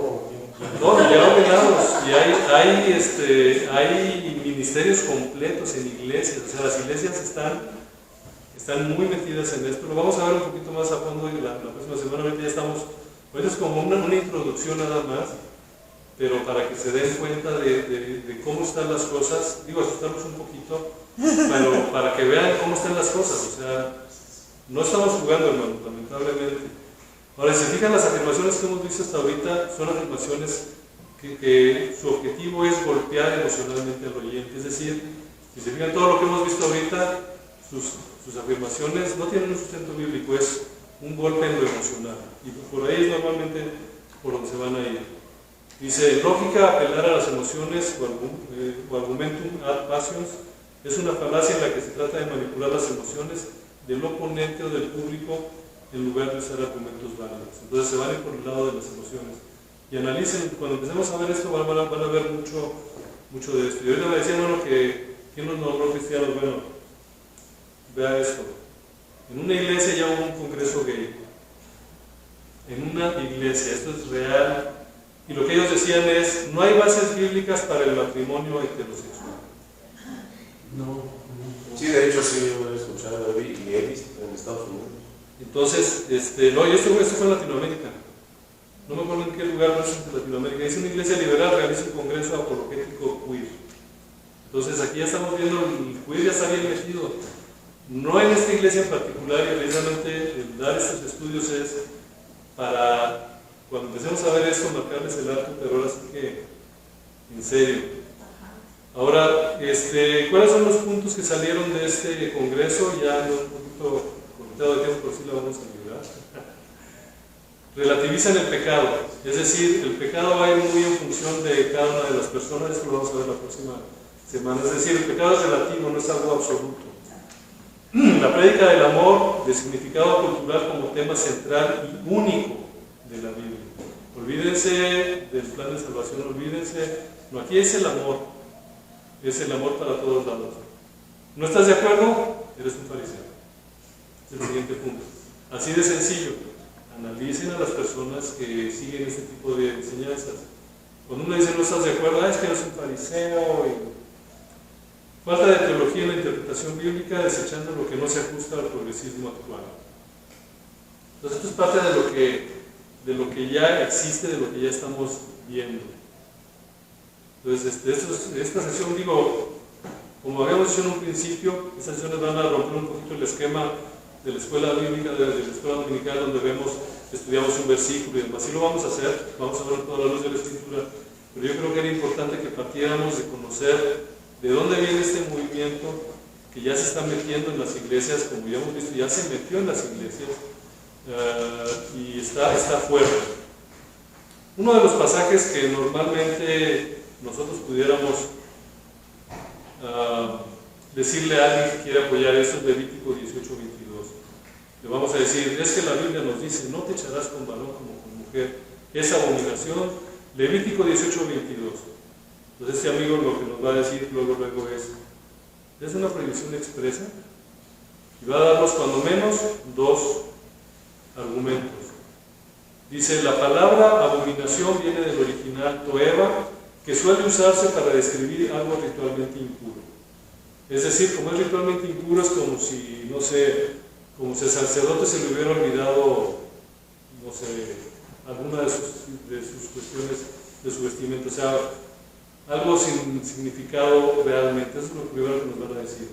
no, ya ordenados. Y hay ministerios completos en iglesias. O sea, las iglesias están muy metidas en esto. Lo vamos a ver un poquito más a fondo la próxima semana. Ahorita es como una introducción nada más, pero para que se den cuenta de cómo están las cosas, digo, asustarlos un poquito, pero para que vean cómo están las cosas. O sea, no estamos jugando, hermano, lamentablemente. Ahora, si se fijan, las afirmaciones que hemos visto hasta ahorita son afirmaciones que su objetivo es golpear emocionalmente al oyente. Es decir, si se fijan todo lo que hemos visto ahorita, sus afirmaciones no tienen un sustento bíblico, es un golpe en lo emocional. Y por ahí es normalmente por donde se van a ir. Dice, lógica, apelar a las emociones o argumentum ad passions es una falacia en la que se trata de manipular las emociones del oponente o del público en lugar de usar argumentos válidos. Entonces se van a ir por el lado de las emociones. Y analicen, cuando empecemos a ver esto van a ver mucho de esto. Y ahorita me decía, bueno, que ¿quién nos nombró cristianos? Bueno, vea esto. En una iglesia ya hubo un congreso gay. En una iglesia, esto es real. Y lo que ellos decían es, no hay bases bíblicas para el matrimonio heterosexual. No. Sí, de hecho sí, yo he escuchado y he visto en Estados Unidos. Entonces, no, y esto fue en Latinoamérica. No me acuerdo en qué lugar, no es en Latinoamérica. Dice una iglesia liberal realiza un congreso apologético queer. Entonces aquí ya estamos viendo, el queer ya está bien metido. No en esta iglesia en particular, y precisamente el dar estos estudios es para, cuando empecemos a ver esto, marcarles el alto, pero ahora sí que, en serio. Ahora, ¿cuáles son los puntos que salieron de este congreso? Ya un poquito cortado de tiempo, por si la vamos a ayudar. Relativizan el pecado, es decir, el pecado va a ir muy en función de cada una de las personas, esto lo vamos a ver la próxima semana. Es decir, el pecado es relativo, no es algo absoluto. La prédica del amor, de significado cultural como tema central y único de la Biblia. Olvídense del plan de salvación, olvídense. No, aquí es el amor para todos lados. ¿No estás de acuerdo? Eres un fariseo. Es el siguiente punto. Así de sencillo. Analicen a las personas que siguen este tipo de enseñanzas. Cuando uno dice no estás de acuerdo, es que eres un fariseo. Falta de teología en la interpretación bíblica, desechando lo que no se ajusta al progresismo actual. Entonces esto es parte de lo que ya existe, de lo que ya estamos viendo. Entonces esta sesión, como habíamos dicho en un principio, estas sesiones van a romper un poquito el esquema de la escuela bíblica, de la escuela dominical, donde estudiamos un versículo y demás. Así lo vamos a hacer, vamos a ver toda la luz de la Escritura, pero yo creo que era importante que partiéramos de conocer de dónde viene este movimiento que ya se está metiendo en las iglesias, como ya hemos visto, ya se metió en las iglesias y está fuera. Uno de los pasajes que normalmente nosotros pudiéramos decirle a alguien que quiere apoyar esto es Levítico 18:22. Le vamos a decir, es que la Biblia nos dice, no te echarás con varón como con mujer, es abominación. Levítico 18:22. Entonces este amigo lo que nos va a decir luego es una prohibición expresa y va a darnos cuando menos dos argumentos. Dice, la palabra abominación viene del original toeva, que suele usarse para describir algo ritualmente impuro. Es decir, como es ritualmente impuro, es como si, no sé, como si al sacerdote se le hubiera olvidado, no sé, alguna de sus cuestiones de su vestimenta, o sea, algo sin significado realmente. Eso es lo primero que nos van a decir.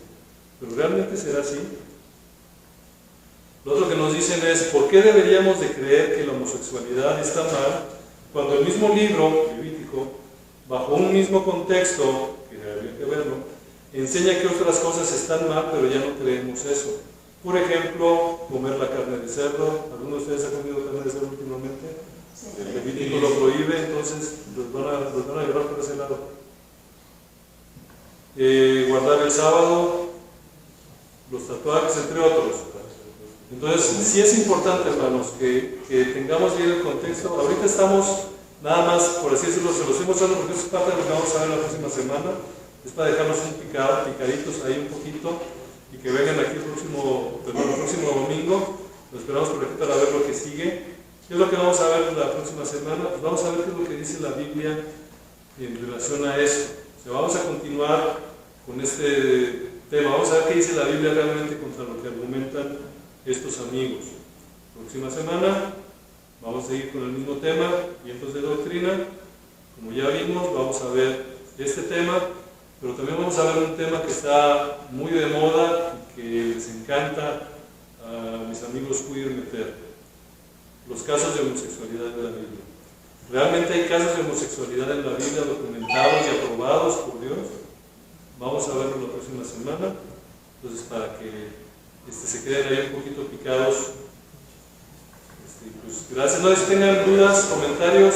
¿Pero realmente será así? Lo otro que nos dicen es, ¿por qué deberíamos de creer que la homosexualidad está mal cuando el mismo libro, Levítico, bajo un mismo contexto, que habría que verlo, enseña que otras cosas están mal, pero ya no creemos eso? Por ejemplo, comer la carne de cerdo. ¿Alguno de ustedes ha comido carne de cerdo últimamente? Sí. El Levítico lo prohíbe, entonces los van a agarrar por ese lado. Guardar el sábado, los tatuajes, entre otros. Entonces, sí es importante, hermanos, que tengamos bien el contexto. Ahorita estamos, nada más, por así decirlo, se los estoy mostrando porque eso es parte de lo que vamos a ver la próxima semana. Es para dejarnos picaditos ahí un poquito y que vengan aquí el próximo domingo. Los esperamos por aquí para ver lo que sigue. ¿Qué es lo que vamos a ver la próxima semana? Pues vamos a ver qué es lo que dice la Biblia en relación a esto. O sea, vamos a continuar con este tema. Vamos a ver qué dice la Biblia realmente contra lo que argumentan estos amigos. Próxima semana vamos a seguir con el mismo tema, vientos de doctrina. Como ya vimos, vamos a ver este tema, pero también vamos a ver un tema que está muy de moda y que les encanta a mis amigos queer meter: los casos de homosexualidad de la Biblia. ¿Realmente hay casos de homosexualidad en la Biblia documentados y aprobados por Dios? Vamos a verlo la próxima semana. Entonces, para que se queden ahí un poquito picados. Pues, gracias. No sé si tengan dudas, comentarios.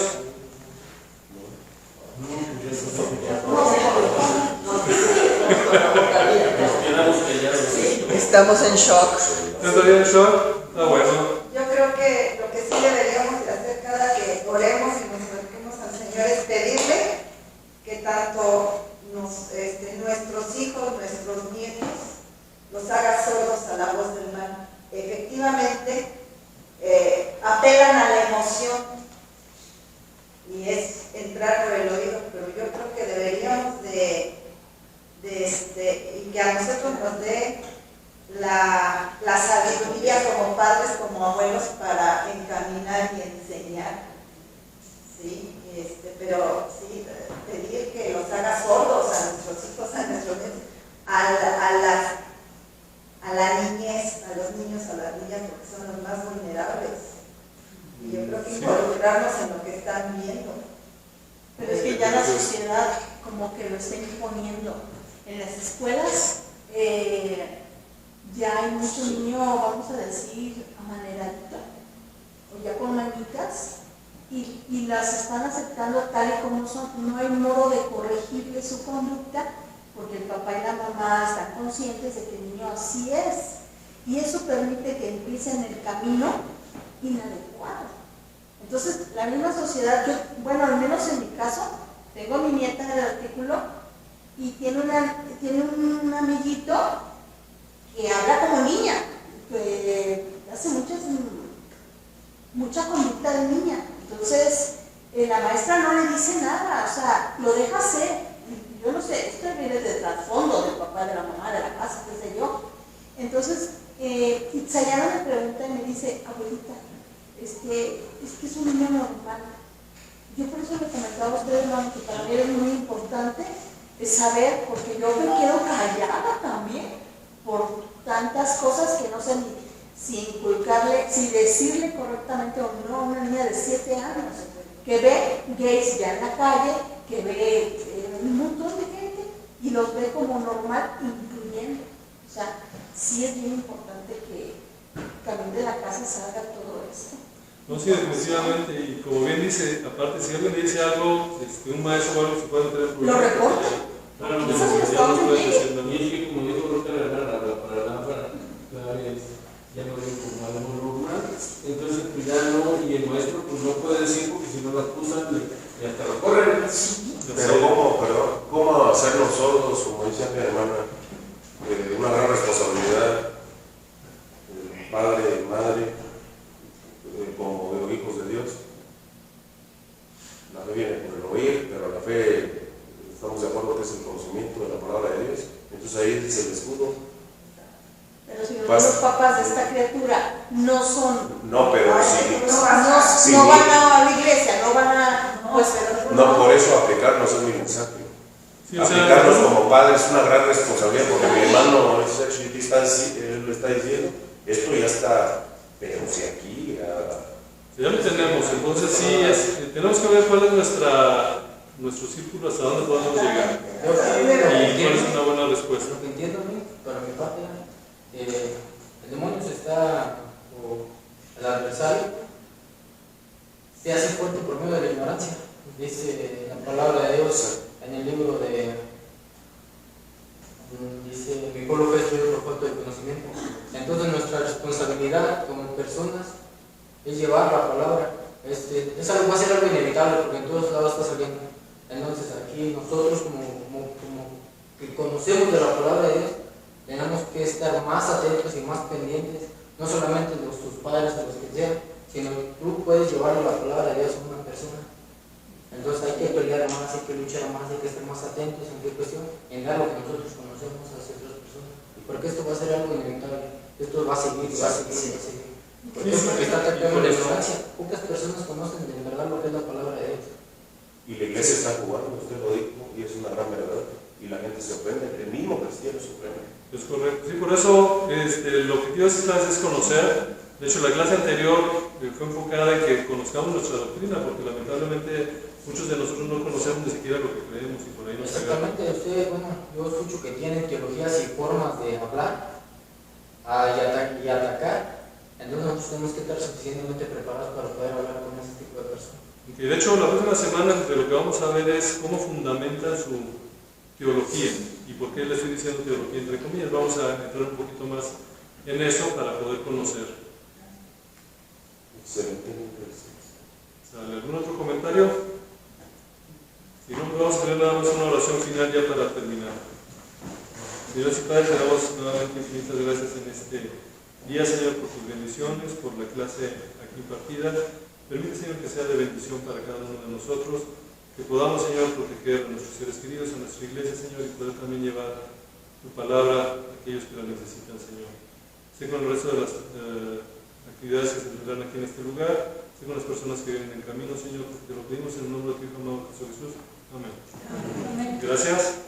Estamos en shock. ¿Estás todavía en shock? Está bueno. Yo creo que lo que sí deberíamos de hacer cada que oremos y nos acerquemos al Señor es pedirle que tanto nuestros hijos, nuestros nietos, los haga sordos a la voz del mal. Efectivamente, apelan a la emoción y es entrar por el oído, pero yo creo que deberíamos y que a nosotros nos dé la sabiduría como padres, como abuelos, para encaminar y enseñar. ¿Sí? Pero sí, pedir que los haga sordos a nuestros hijos, a nuestros nietos, a la niñez, a los niños, a las niñas, porque son los más vulnerables. Y yo creo que involucrarnos en lo que están viendo. Pero es que ya la sociedad como que lo está imponiendo. En las escuelas ya hay mucho niño, vamos a decir, amaneradito, o ya con manitas, y las están aceptando tal y como son. No hay modo de corregirle su conducta, porque el papá y la mamá están conscientes de que el niño así es, y eso permite que empiecen el camino inadecuado. Entonces, la misma sociedad, al menos en mi caso, tengo a mi nieta en el artículo y tiene un amiguito que habla como niña, que hace mucha conducta de niña. Entonces, la maestra no le dice nada, o sea, lo deja hacer. Yo no sé, esto viene del trasfondo del papá, de la mamá, de la casa, qué sé yo. Entonces, Itzayana me pregunta y me dice, abuelita, es que es un niño normal. Yo por eso le comentaba a ustedes, hermano, que para mí es muy importante saber, porque yo me quedo callada también por tantas cosas que no sé si inculcarle, si decirle correctamente o no a una niña de 7 años que ve gays ya en la calle, que ve un montón de gente y los ve como normal, incluyendo. O sea, sí es bien importante que también de la casa salga todo esto. No, sí, definitivamente, y como bien dice, aparte, si alguien le dice algo, un maestro o algo, se puede meter en problemas. Lo reporta. Claro, Eso ya se lo no estamos puede diciendo. decir nada. Y es que como dijo creo que para la lámpara, cada vez ya no es como algo normal, entonces pues ya no, y el maestro pues no puede decir porque si no lo acusan y hasta lo corren. Pero ¿cómo hacernos sordos, como dice mi hermana? Una gran responsabilidad, padre, madre, como hijos de Dios. La fe viene por el oír, pero la fe, estamos de acuerdo que es el conocimiento de la palabra de Dios. Entonces ahí dice el escudo. Pero si los papás de esta criatura no son, No, pero sí. no van a la iglesia, no van a, pues, No, por eso aplicarnos es mi mensaje. Sí, o sea, Aplicarnos como padres es una gran responsabilidad, porque mi hermano él lo está diciendo, esto ya está, pero si aquí ya lo tenemos, entonces sí, tenemos que ver cuál es nuestro círculo, hasta dónde podemos llegar. Yo Y cuál es una buena respuesta. Lo que entiendo, para mi parte, el demonio o el adversario, se hace fuerte por medio de la ignorancia. Dice la palabra de Dios en el libro dice, mi pueblo fue destruido por falta de conocimiento. Entonces nuestra responsabilidad como personas es llevar la palabra. Va a ser algo inevitable porque en todos lados está saliendo. Entonces aquí nosotros como que conocemos de la palabra de Dios, tenemos que estar más atentos y más pendientes, no solamente de tus padres o los que sean, sino que tú puedes llevarle la palabra de Dios a una persona. Entonces hay que pelear más, hay que luchar más, hay que estar más atentos en qué cuestión, en dar lo que nosotros conocemos hacia otras personas. Porque esto va a ser algo inevitable, esto va a seguir, va a seguir, va a seguir. ¿Por qué? Porque está atacando la ignorancia. Pocas personas conocen de verdad lo que es la palabra de Dios. y la iglesia está jugando, usted lo dijo, y es una gran verdad, y la gente se ofende, el mismo cristiano se ofende. Es correcto. Sí, por eso el objetivo de esta clase es conocer. De hecho, la clase anterior fue enfocada en que conozcamos nuestra doctrina, porque lamentablemente muchos de nosotros no conocemos ni siquiera lo que creemos y por ahí nos pegamos. Exactamente, yo escucho que tienen teologías y formas de hablar y atacar. Entonces nosotros tenemos que estar suficientemente preparados para poder hablar con ese tipo de personas. Y de hecho, la próxima semana lo que vamos a ver es cómo fundamentan su teología. ¿Y por qué le estoy diciendo teología entre comillas? Vamos a entrar un poquito más en eso para poder conocer. Excelente. ¿Sale algún otro comentario? Si no, vamos a tener nada más una oración final ya para terminar. Señores y Padres, le damos nuevamente infinitas gracias en este día, Señor, por tus bendiciones, por la clase aquí impartida. Permite, Señor, que sea de bendición para cada uno de nosotros, que podamos, Señor, proteger a nuestros seres queridos, a nuestra iglesia, Señor, y poder también llevar tu palabra a aquellos que la necesitan, Señor. Sé con el resto de las actividades que se tendrán aquí en este lugar, sé con las personas que vienen en camino, Señor, te lo pedimos en el nombre de tu Hijo amado Jesús. Amén. Gracias.